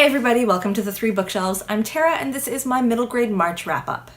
Hey everybody, welcome to the Three Bookshelves. I'm Tara and this is my middle grade March wrap-up.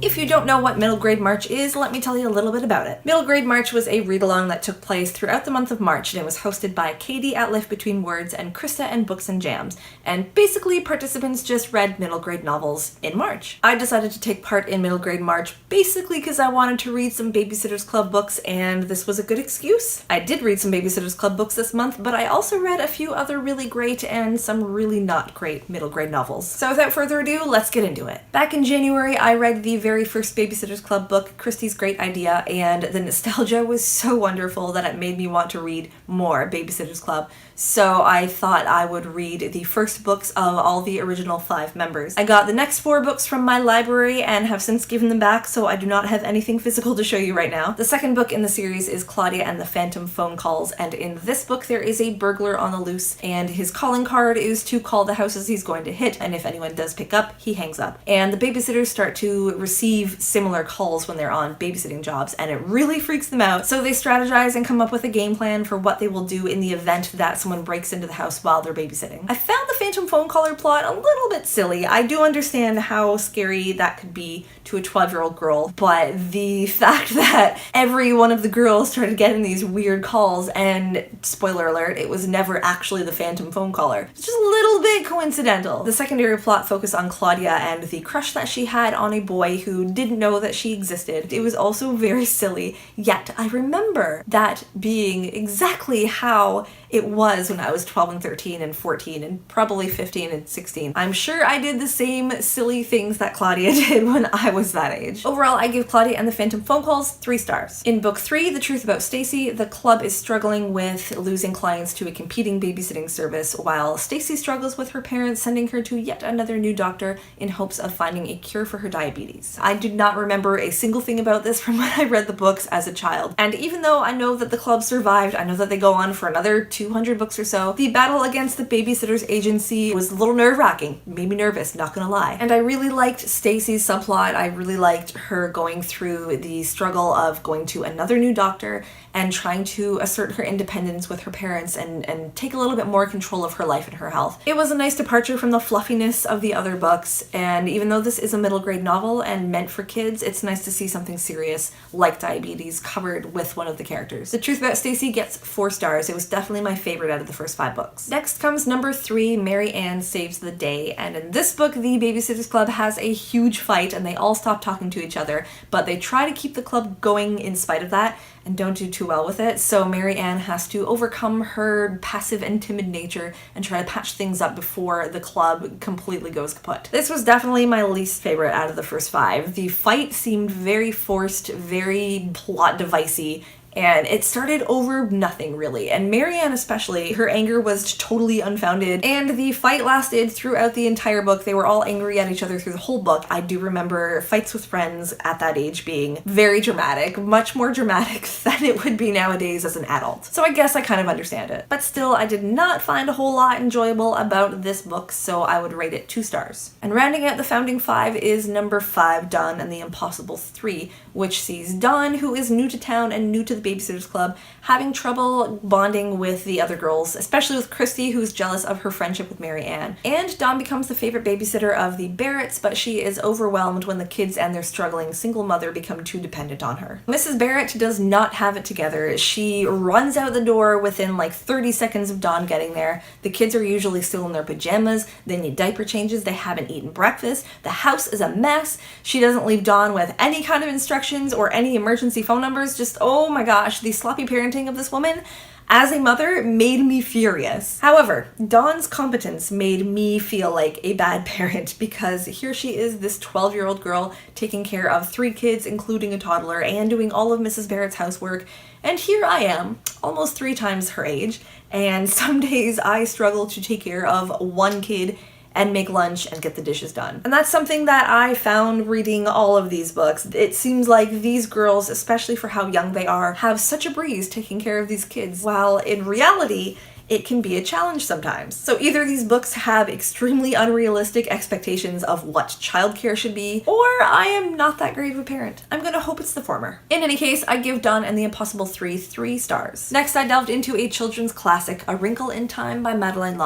If you don't know what Middle Grade March is, let me tell you a little bit about it. Middle Grade March was a read-along that took place throughout the month of March, and it was hosted by Katie at Life Between Words and Krista and Books and Jams. And basically, participants just read middle grade novels in March. I decided to take part in Middle Grade March basically because I wanted to read some Babysitters Club books, and this was a good excuse. I did read some Babysitters Club books this month, but I also read a few other really great and some really not great middle grade novels. So without further ado, let's get into it. Back in January, I read the very first Babysitters Club book, Christie's Great Idea, and the nostalgia was so wonderful that it made me want to read more Babysitters Club. So I thought I would read the first books of all the original 5 members. I got the next 4 books from my library and have since given them back, so I do not have anything physical to show you right now. The second book in the series is Claudia and the Phantom Phone Calls, and in this book there is a burglar on the loose, and his calling card is to call the houses he's going to hit, and if anyone does pick up, he hangs up. And the babysitters start to receive similar calls when they're on babysitting jobs, and it really freaks them out, so they strategize and come up with a game plan for what they will do in the event that someone breaks into the house while they're babysitting. I found the Phantom Phone Caller plot a little bit silly. I do understand how scary that could be to a 12-year-old girl, but the fact that every one of the girls started getting these weird calls, and spoiler alert, it was never actually the Phantom Phone Caller. It's just a little bit coincidental. The secondary plot focused on Claudia and the crush that she had on a boy who didn't know that she existed. It was also very silly, yet I remember that being exactly how it was when I was 12 and 13 and 14 and probably 15 and 16. I'm sure I did the same silly things that Claudia did when I was that age. Overall, I give Claudia and the Phantom Phone Calls 3 stars. In book 3, The Truth About Stacey, the club is struggling with losing clients to a competing babysitting service, while Stacey struggles with her parents sending her to yet another new doctor in hopes of finding a cure for her diabetes. I do not remember a single thing about this from when I read the books as a child, and even though I know that the club survived, I know that they go on for another 200 books or so, the battle against the Babysitters Agency was a little nerve-wracking, made me nervous, not gonna lie. And I really liked Stacey's subplot. I really liked her going through the struggle of going to another new doctor and trying to assert her independence with her parents and take a little bit more control of her life and her health. It was a nice departure from the fluffiness of the other books, and even though this is a middle grade novel and meant for kids, it's nice to see something serious like diabetes covered with one of the characters. The Truth About Stacey gets 4 stars. It was definitely my favorite out of the first 5 books. Next comes number 3, Mary Ann Saves the Day, and in this book the Babysitters Club has a huge fight and they all stop talking to each other, but they try to keep the club going in spite of that and don't do too well with it, so Mary Ann has to overcome her passive and timid nature and try to patch things up before the club completely goes kaput. This was definitely my least favorite out of the first 5. The fight seemed very forced, very plot devicey, and it started over nothing really. And Mary Ann especially, her anger was totally unfounded, and the fight lasted throughout the entire book. They were all angry at each other through the whole book. I do remember fights with friends at that age being very dramatic, much more dramatic than it would be nowadays as an adult. So I guess I kind of understand it. But still, I did not find a whole lot enjoyable about this book, so I would rate it 2 stars. And rounding out the founding 5 is number 5, Dawn and the Impossible 3, which sees Dawn, who is new to town and new to the Babysitters Club, having trouble bonding with the other girls, especially with Christy, who's jealous of her friendship with Mary Ann. And Dawn becomes the favorite babysitter of the Barretts, but she is overwhelmed when the kids and their struggling single mother become too dependent on her. Mrs. Barrett does not have it together. She runs out the door within like 30 seconds of Dawn getting there. The kids are usually still in their pajamas, they need diaper changes, they haven't eaten breakfast, the house is a mess, she doesn't leave Dawn with any kind of instructions or any emergency phone numbers. Just, oh my gosh, the sloppy parenting of this woman as a mother made me furious. However, Dawn's competence made me feel like a bad parent, because here she is, this 12-year-old girl taking care of 3 kids, including a toddler, and doing all of Mrs. Barrett's housework, and here I am, almost 3 times her age, and some days I struggle to take care of 1 kid and make lunch and get the dishes done. And that's something that I found reading all of these books. It seems like these girls, especially for how young they are, have such a breeze taking care of these kids, while in reality, it can be a challenge sometimes. So either these books have extremely unrealistic expectations of what childcare should be, or I am not that great of a parent. I'm gonna hope it's the former. In any case, I give Dawn and the Impossible 3 stars. Next, I delved into a children's classic, A Wrinkle in Time by Madelein.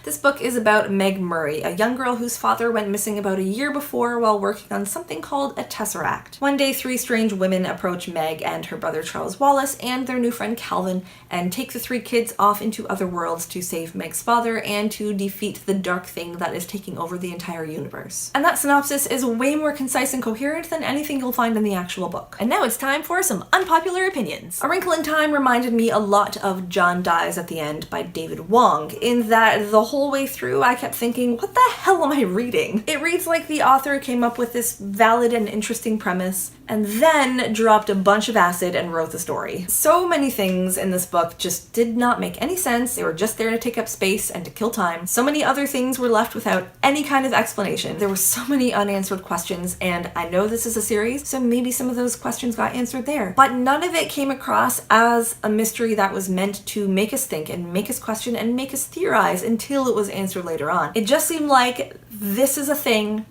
This book is about Meg Murray, a young girl whose father went missing about a year before while working on something called a tesseract. One day, 3 strange women approach Meg and her brother Charles Wallace and their new friend Calvin and take the 3 kids off into other worlds to save Meg's father and to defeat the dark thing that is taking over the entire universe. And that synopsis is way more concise and coherent than anything you'll find in the actual book. And now it's time for some unpopular opinions. A Wrinkle in Time reminded me a lot of John Dies at the End by David Wong, in that the whole way through I kept thinking, what the hell am I reading? It reads like the author came up with this valid and interesting premise and then dropped a bunch of acid and wrote the story. So many things in this book just did not make any sense. They were just there to take up space and to kill time. So many other things were left without any kind of explanation. There were so many unanswered questions, and I know this is a series, so maybe some of those questions got answered there. But none of it came across as a mystery that was meant to make us think and make us question and make us theorize until it was answered later on. It just seemed like this is a thing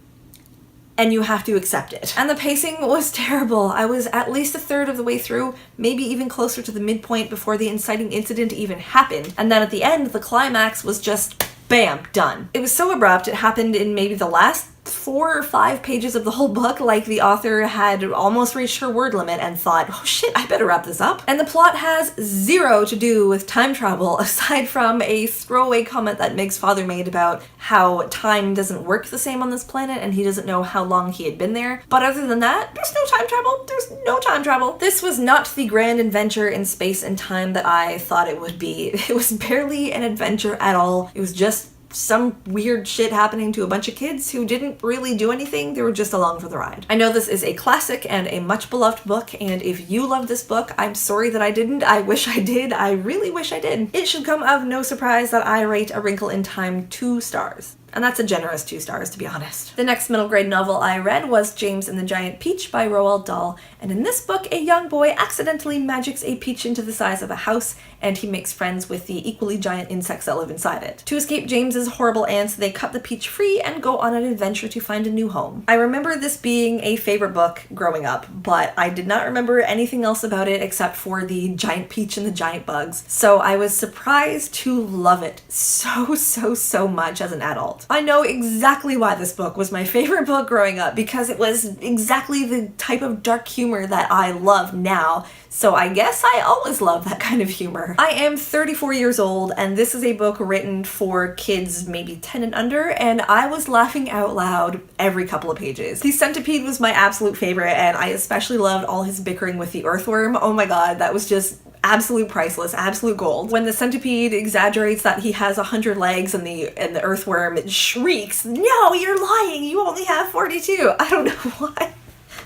and you have to accept it. And the pacing was terrible. I was at least a third of the way through, maybe even closer to the midpoint before the inciting incident even happened. And then at the end, the climax was just bam, done. It was so abrupt, it happened in maybe the last 4 or 5 pages of the whole book, like the author had almost reached her word limit and thought, oh shit, I better wrap this up. And the plot has zero to do with time travel, aside from a throwaway comment that Meg's father made about how time doesn't work the same on this planet and he doesn't know how long he had been there. But other than that, there's no time travel. There's no time travel. This was not the grand adventure in space and time that I thought it would be. It was barely an adventure at all. It was just some weird shit happening to a bunch of kids who didn't really do anything. They were just along for the ride. I know this is a classic and a much beloved book, and if you love this book, I'm sorry that I didn't. I wish I did. I really wish I did. It should come of no surprise that I rate A Wrinkle in Time 2 stars. And that's a generous 2 stars, to be honest. The next middle grade novel I read was James and the Giant Peach by Roald Dahl, and in this book, a young boy accidentally magics a peach into the size of a house, and he makes friends with the equally giant insects that live inside it. To escape James's horrible aunts, they cut the peach free and go on an adventure to find a new home. I remember this being a favorite book growing up, but I did not remember anything else about it except for the giant peach and the giant bugs, so I was surprised to love it so much as an adult. I know exactly why this book was my favorite book growing up, because it was exactly the type of dark humor that I love now, so I guess I always love that kind of humor. I am 34 years old, and this is a book written for kids maybe 10 and under, and I was laughing out loud every couple of pages. The centipede was my absolute favorite, and I especially loved all his bickering with the earthworm. Oh my god, that was just absolute priceless, absolute gold. When the centipede exaggerates that he has 100 legs and the earthworm shrieks, "No, you're lying, you only have 42. I don't know why.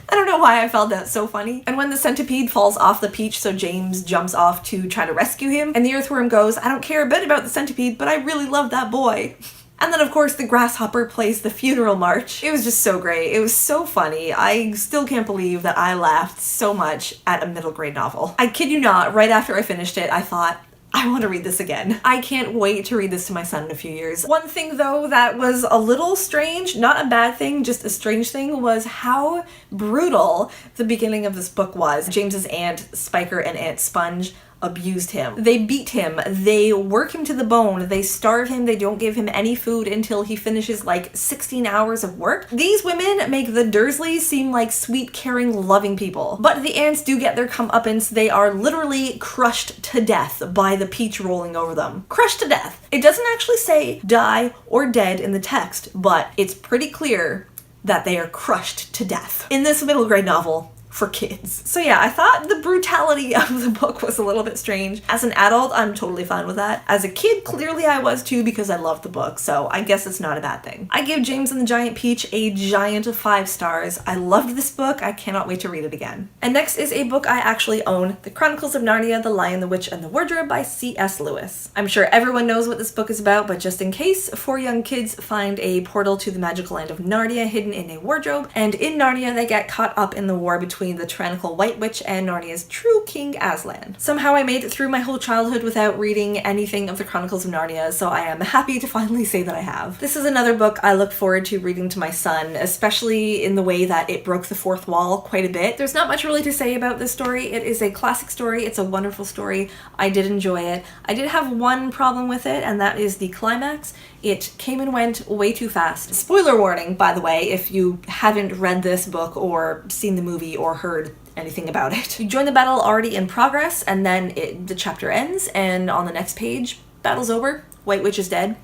I don't know why I found that so funny. And when the centipede falls off the peach, so James jumps off to try to rescue him, and the earthworm goes, "I don't care a bit about the centipede, but I really love that boy." And then, of course, the grasshopper plays the funeral march. It was just so great. It was so funny. I still can't believe that I laughed so much at a middle grade novel. I kid you not, right after I finished it, I thought, I want to read this again. I can't wait to read this to my son in a few years. One thing, though, that was a little strange, not a bad thing, just a strange thing, was how brutal the beginning of this book was. James's aunt Spiker and Aunt Sponge abused him. They beat him, they work him to the bone, they starve him, they don't give him any food until he finishes like 16 hours of work. These women make the Dursleys seem like sweet, caring, loving people. But the aunts do get their comeuppance. They are literally crushed to death by the peach rolling over them. Crushed to death. It doesn't actually say die or dead in the text, but it's pretty clear that they are crushed to death in this middle grade novel for kids. So yeah, I thought the brutality of the book was a little bit strange. As an adult, I'm totally fine with that. As a kid, clearly I was too, because I loved the book, so I guess it's not a bad thing. I give James and the Giant Peach a giant 5 stars. I loved this book. I cannot wait to read it again. And next is a book I actually own, The Chronicles of Narnia, The Lion, the Witch, and the Wardrobe by C.S. Lewis. I'm sure everyone knows what this book is about, but just in case, 4 young kids find a portal to the magical land of Narnia hidden in a wardrobe, and in Narnia they get caught up in the war between between the tyrannical White Witch and Narnia's true King Aslan. Somehow I made it through my whole childhood without reading anything of the Chronicles of Narnia, so I am happy to finally say that I have. This is another book I look forward to reading to my son, especially in the way that it broke the fourth wall quite a bit. There's not much really to say about this story. It is a classic story. It's a wonderful story. I did enjoy it. I did have one problem with it, and that is the climax. It came and went way too fast. Spoiler warning, by the way, if you haven't read this book or seen the movie or heard anything about it. You join the battle already in progress, and then the chapter ends, and on the next page, battle's over, White Witch is dead.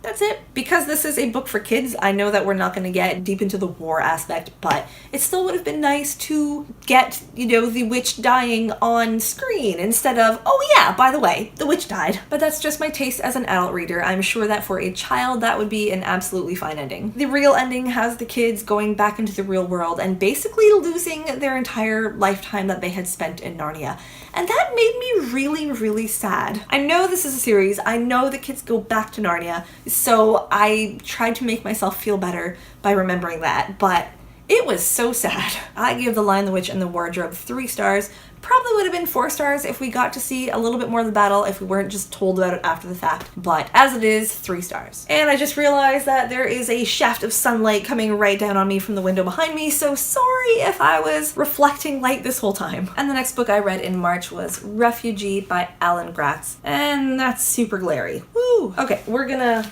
That's it. Because this is a book for kids, I know that we're not going to get deep into the war aspect, but it still would have been nice to get, the witch dying on screen instead of, oh yeah, by the way, the witch died. But that's just my taste as an adult reader. I'm sure that for a child, that would be an absolutely fine ending. The real ending has the kids going back into the real world and basically losing their entire lifetime that they had spent in Narnia. And that made me really, really sad. I know this is a series. I know the kids go back to Narnia, so I tried to make myself feel better by remembering that, but it was so sad. I give The Lion, the Witch, and the Wardrobe 3 stars. Probably would have been 4 stars if we got to see a little bit more of the battle, if we weren't just told about it after the fact. But as it is, 3 stars. And I just realized that there is a shaft of sunlight coming right down on me from the window behind me, so sorry if I was reflecting light this whole time. And the next book I read in March was Refugee by Alan Gratz. And that's super glary. Woo! Okay, we're gonna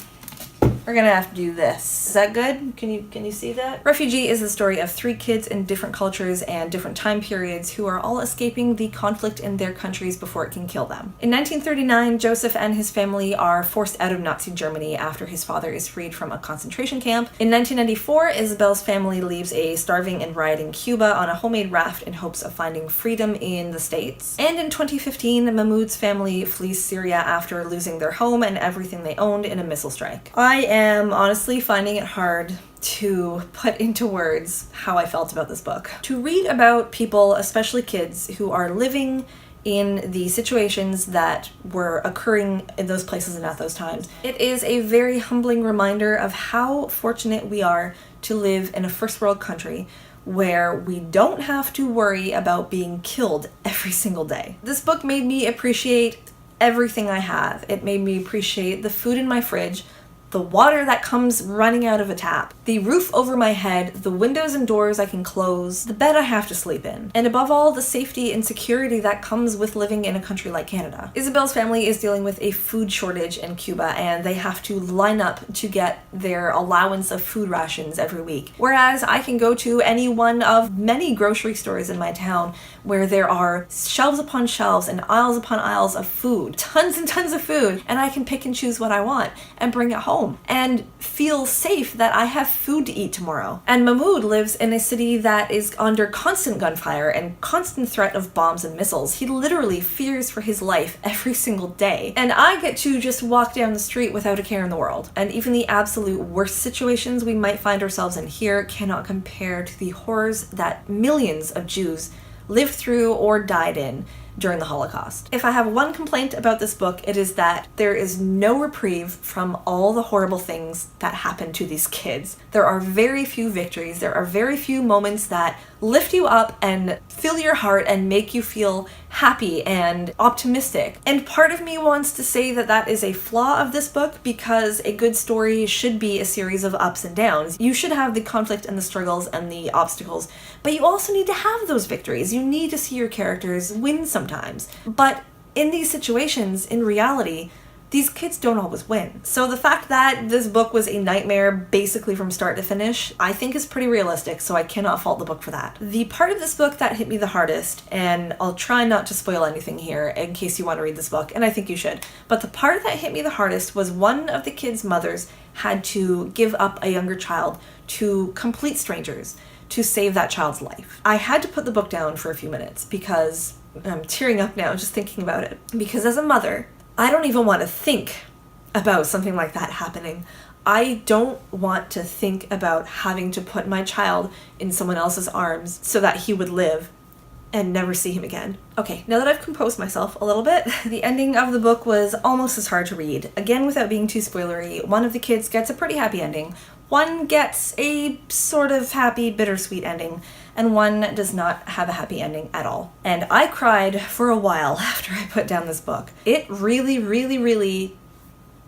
have to do this. Is that good? Can you see that? Refugee is the story of 3 kids in different cultures and different time periods who are all escaping the conflict in their countries before it can kill them. In 1939, Joseph and his family are forced out of Nazi Germany after his father is freed from a concentration camp. In 1994, Isabel's family leaves a starving and rioting Cuba on a homemade raft in hopes of finding freedom in the States. And in 2015, Mahmoud's family flees Syria after losing their home and everything they owned in a missile strike. I am honestly finding it hard to put into words how I felt about this book. To read about people, especially kids, who are living in the situations that were occurring in those places and at those times, it is a very humbling reminder of how fortunate we are to live in a first world country where we don't have to worry about being killed every single day. This book made me appreciate everything I have. It made me appreciate the food in my fridge, the water that comes running out of a tap, the roof over my head, the windows and doors I can close, the bed I have to sleep in, and above all, the safety and security that comes with living in a country like Canada. Isabel's family is dealing with a food shortage in Cuba, and they have to line up to get their allowance of food rations every week. Whereas I can go to any one of many grocery stores in my town where there are shelves upon shelves and aisles upon aisles of food, tons and tons of food, and I can pick and choose what I want and bring it home and feel safe that I have food to eat tomorrow. And Mahmoud lives in a city that is under constant gunfire and constant threat of bombs and missiles. He literally fears for his life every single day. And I get to just walk down the street without a care in the world. And even the absolute worst situations we might find ourselves in here cannot compare to the horrors that millions of Jews lived through or died in during the Holocaust. If I have one complaint about this book, it is that there is no reprieve from all the horrible things that happen to these kids. There are very few victories. There are very few moments that lift you up and fill your heart and make you feel happy and optimistic. And part of me wants to say that that is a flaw of this book, because a good story should be a series of ups and downs. You should have the conflict and the struggles and the obstacles, but you also need to have those victories. You need to see your characters win sometimes. But in these situations, in reality, these kids don't always win. So the fact that this book was a nightmare basically from start to finish, I think is pretty realistic, so I cannot fault the book for that. The part of this book that hit me the hardest, and I'll try not to spoil anything here in case you want to read this book, and I think you should, but the part that hit me the hardest was one of the kids' mothers had to give up a younger child to complete strangers to save that child's life. I had to put the book down for a few minutes because I'm tearing up now just thinking about it. Because as a mother, I don't even want to think about something like that happening. I don't want to think about having to put my child in someone else's arms so that he would live and never see him again. Okay, now that I've composed myself a little bit, the ending of the book was almost as hard to read. Again, without being too spoilery, one of the kids gets a pretty happy ending. One gets a sort of happy, bittersweet ending, and one does not have a happy ending at all. And I cried for a while after I put down this book. It really, really, really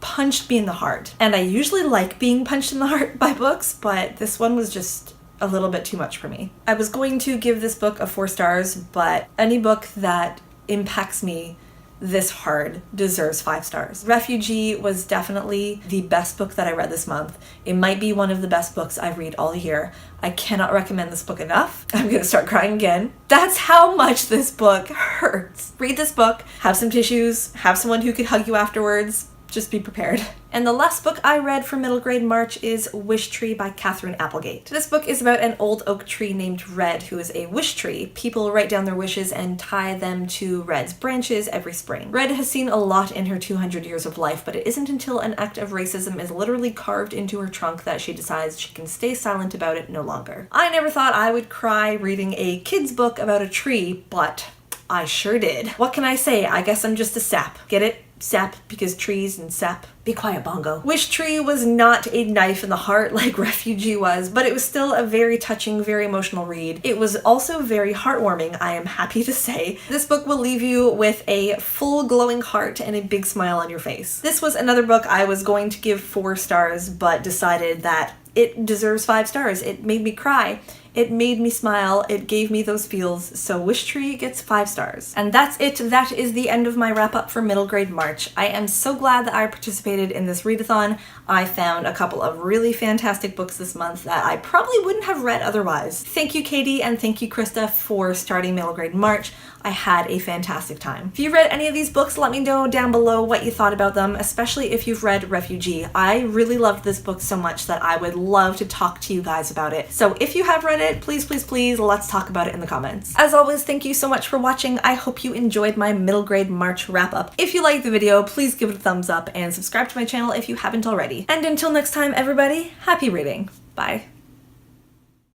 punched me in the heart. And I usually like being punched in the heart by books, but this one was just a little bit too much for me. I was going to give this book a 4 stars, but any book that impacts me this hard deserves 5 stars. Refugee was definitely the best book that I read this month. It might be one of the best books I read all year. I cannot recommend this book enough. I'm gonna start crying again. That's how much this book hurts. Read this book, have some tissues, have someone who could hug you afterwards. Just be prepared. And the last book I read for middle grade March is Wishtree by Katherine Applegate. This book is about an old oak tree named Red, who is a wish tree. People write down their wishes and tie them to Red's branches every spring. Red has seen a lot in her 200 years of life, but it isn't until an act of racism is literally carved into her trunk that she decides she can stay silent about it no longer. I never thought I would cry reading a kid's book about a tree, but I sure did. What can I say? I guess I'm just a sap. Get it? Sap, because trees and sap. Be quiet, Bongo. Wishtree was not a knife in the heart like Refugee was, but it was still a very touching, very emotional read. It was also very heartwarming, I am happy to say. This book will leave you with a full glowing heart and a big smile on your face. This was another book I was going to give 4 stars, but decided that it deserves 5 stars. It made me cry. It made me smile. It gave me those feels. So Wishtree gets 5 stars. And that's it. That is the end of my wrap up for middle grade March. I am so glad that I participated in this readathon. I found a couple of really fantastic books this month that I probably wouldn't have read otherwise. Thank you, Katie, and thank you, Krista, for starting middle grade March. I had a fantastic time. If you read any of these books, let me know down below what you thought about them, especially if you've read Refugee. I really loved this book so much that I would love to talk to you guys about it. So if you have read it, please, please, please, let's talk about it in the comments. As always, thank you so much for watching. I hope you enjoyed my middle grade March wrap up. If you liked the video, please give it a thumbs up and subscribe to my channel if you haven't already. And until next time, everybody, happy reading. Bye.